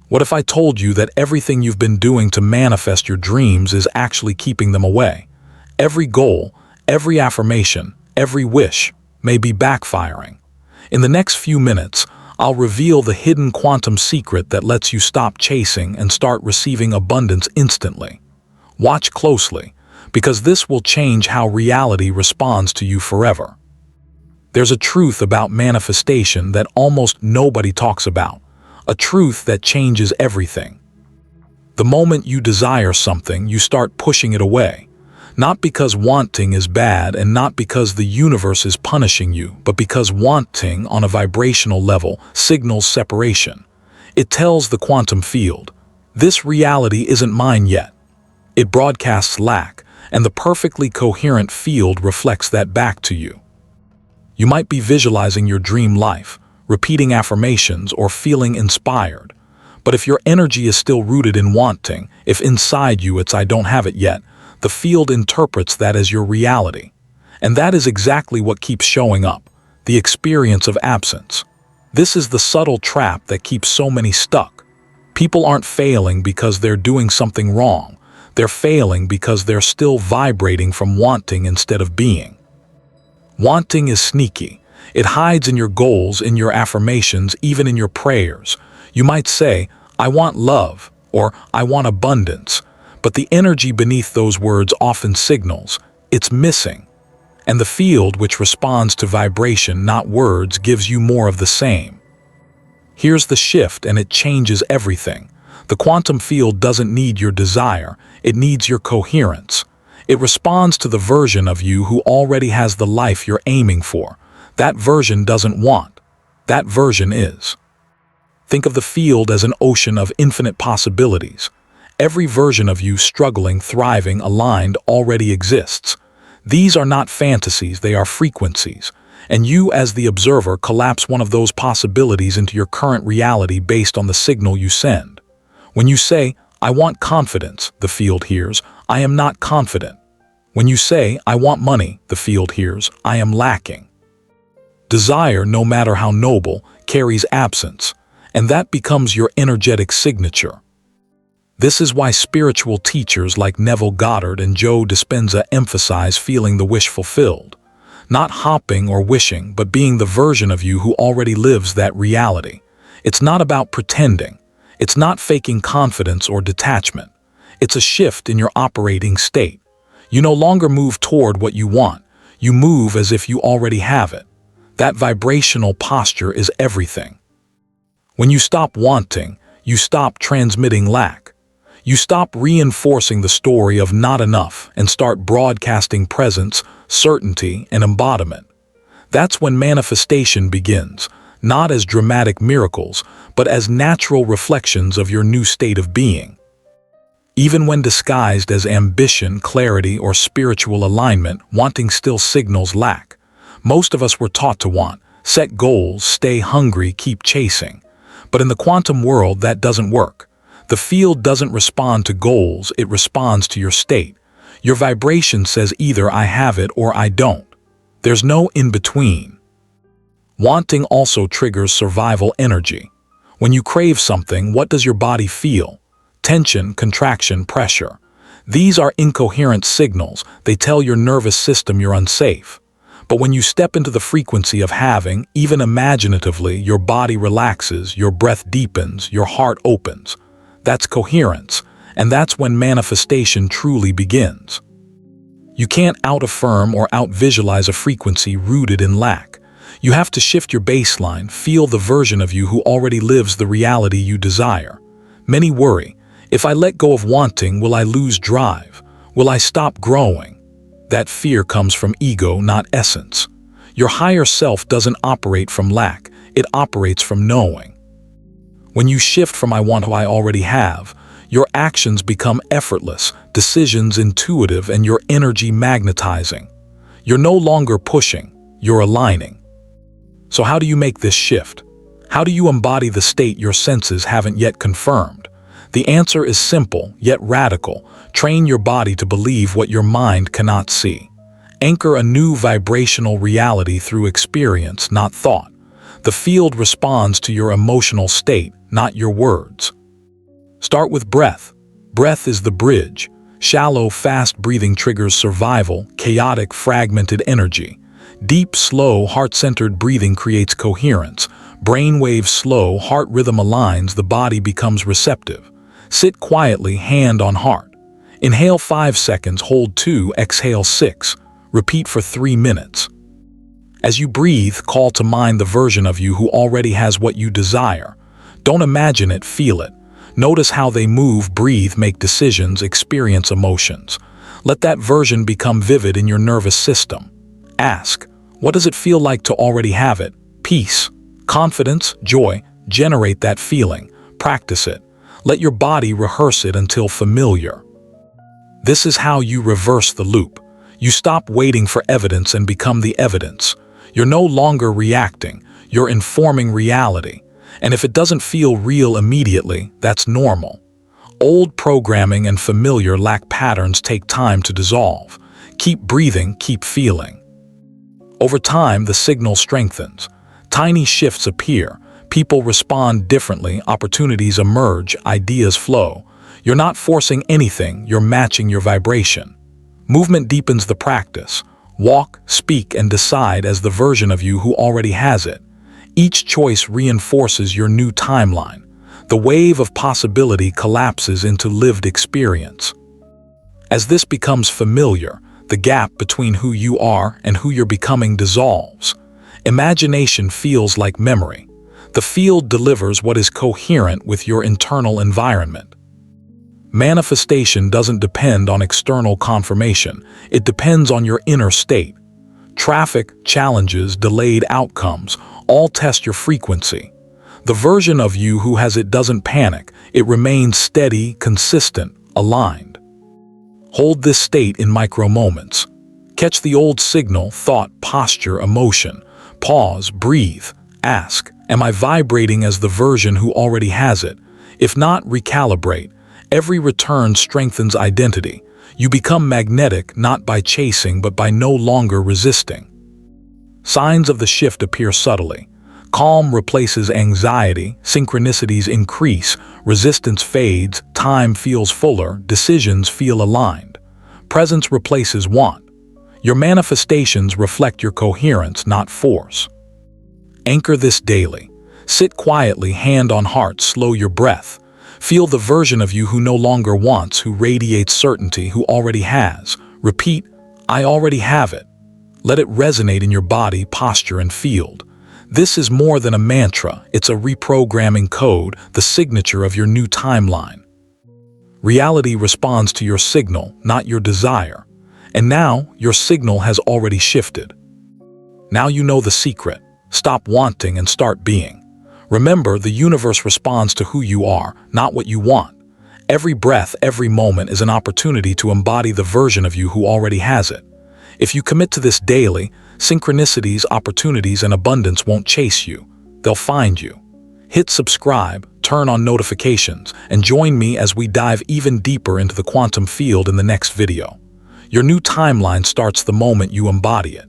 What if I told you that everything you've been doing to manifest your dreams is actually keeping them away? Every goal, every affirmation, every wish may be backfiring. In the next few minutes, I'll reveal the hidden quantum secret that lets you stop chasing and start receiving abundance instantly. Watch closely, because this will change how reality responds to you forever. There's a truth about manifestation that almost nobody talks about, a truth that changes everything. The moment you desire something, you start pushing it away. Not because wanting is bad and not because the universe is punishing you, but because wanting on a vibrational level signals separation. It tells the quantum field, this reality isn't mine yet. It broadcasts lack, and the perfectly coherent field reflects that back to you. You might be visualizing your dream life, repeating affirmations, or feeling inspired. But if your energy is still rooted in wanting, if inside you it's "I don't have it yet," the field interprets that as your reality. And that is exactly what keeps showing up, the experience of absence. This is the subtle trap that keeps so many stuck. People aren't failing because they're doing something wrong. They're failing because they're still vibrating from wanting instead of being. Wanting is sneaky. It hides in your goals, in your affirmations, even in your prayers. You might say, "I want love," or "I want abundance," but the energy beneath those words often signals it's missing. And the field, which responds to vibration, not words, gives you more of the same. Here's the shift, and it changes everything. The quantum field doesn't need your desire, it needs your coherence. It responds to the version of you who already has the life you're aiming for. That version doesn't want. That version is. Think of the field as an ocean of infinite possibilities. Every version of you struggling, thriving, aligned already exists. These are not fantasies, they are frequencies. And you, as the observer, collapse one of those possibilities into your current reality based on the signal you send. When you say, "I want confidence," the field hears, "I am not confident." When you say, "I want money," the field hears, "I am lacking." Desire, no matter how noble, carries absence, and that becomes your energetic signature. This is why spiritual teachers like Neville Goddard and Joe Dispenza emphasize feeling the wish fulfilled. Not hopping or wishing, but being the version of you who already lives that reality. It's not about pretending. It's not faking confidence or detachment. It's a shift in your operating state. You no longer move toward what you want. You move as if you already have it. That vibrational posture is everything. When you stop wanting, you stop transmitting lack. You stop reinforcing the story of not enough and start broadcasting presence, certainty, and embodiment. That's when manifestation begins, not as dramatic miracles, but as natural reflections of your new state of being. Even when disguised as ambition, clarity, or spiritual alignment, wanting still signals lack. Most of us were taught to want, set goals, stay hungry, keep chasing. But in the quantum world, that doesn't work. The field doesn't respond to goals, it responds to your state. Your vibration says either "I have it" or "I don't." There's no in-between. Wanting also triggers survival energy. When you crave something, what does your body feel? Tension, contraction, pressure. These are incoherent signals. They tell your nervous system you're unsafe. But when you step into the frequency of having, even imaginatively, your body relaxes, your breath deepens, your heart opens. That's coherence, and that's when manifestation truly begins. You can't out-affirm or out-visualize a frequency rooted in lack. You have to shift your baseline, feel the version of you who already lives the reality you desire. Many worry, if I let go of wanting, will I lose drive? Will I stop growing? That fear comes from ego, not essence. Your higher self doesn't operate from lack, it operates from knowing. When you shift from "I want" to "I already have," your actions become effortless, decisions intuitive, and your energy magnetizing. You're no longer pushing, you're aligning. So how do you make this shift? How do you embody the state your senses haven't yet confirmed? The answer is simple, yet radical. Train your body to believe what your mind cannot see. Anchor a new vibrational reality through experience, not thought. The field responds to your emotional state, not your words. Start with breath. Breath is the bridge. Shallow, fast breathing triggers survival, chaotic, fragmented energy. Deep, slow, heart-centered breathing creates coherence. Brainwave slow, heart rhythm aligns, the body becomes receptive. Sit quietly, hand on heart. Inhale 5 seconds, hold 2, exhale 6. Repeat for 3 minutes. As you breathe, call to mind the version of you who already has what you desire. Don't imagine it, feel it. Notice how they move, breathe, make decisions, experience emotions. Let that version become vivid in your nervous system. Ask, what does it feel like to already have it? Peace, confidence, joy. Generate that feeling. Practice it. Let your body rehearse it until familiar. This is how you reverse the loop. You stop waiting for evidence and become the evidence. You're no longer reacting. You're informing reality. And if it doesn't feel real immediately, that's normal. Old programming and familiar lack patterns take time to dissolve. Keep breathing, keep feeling. Over time, the signal strengthens. Tiny shifts appear. People respond differently, opportunities emerge, ideas flow. You're not forcing anything, you're matching your vibration. Movement deepens the practice. Walk, speak, and decide as the version of you who already has it. Each choice reinforces your new timeline. The wave of possibility collapses into lived experience. As this becomes familiar, the gap between who you are and who you're becoming dissolves. Imagination feels like memory. The field delivers what is coherent with your internal environment. Manifestation doesn't depend on external confirmation. It depends on your inner state. Traffic, challenges, delayed outcomes all test your frequency. The version of you who has it doesn't panic. It remains steady, consistent, aligned. Hold this state in micro moments. Catch the old signal, thought, posture, emotion. Pause, breathe, ask, am I vibrating as the version who already has it? If not, recalibrate. Every return strengthens identity. You become magnetic not by chasing but by no longer resisting. Signs of the shift appear subtly. Calm replaces anxiety, synchronicities increase, resistance fades, time feels fuller, decisions feel aligned. Presence replaces want. Your manifestations reflect your coherence, not force. Anchor this daily. Sit quietly, hand on heart, slow your breath. Feel the version of you who no longer wants, who radiates certainty, who already has. Repeat, I already have it. Let it resonate in your body, posture, and field. This is more than a mantra, it's a reprogramming code, the signature of your new timeline. Reality responds to your signal, not your desire. And now, your signal has already shifted. Now you know the secret. Stop wanting and start being. Remember, the universe responds to who you are, not what you want. Every breath, every moment is an opportunity to embody the version of you who already has it. If you commit to this daily, synchronicities, opportunities, and abundance won't chase you. They'll find you. Hit subscribe, turn on notifications, and join me as we dive even deeper into the quantum field in the next video. Your new timeline starts the moment you embody it.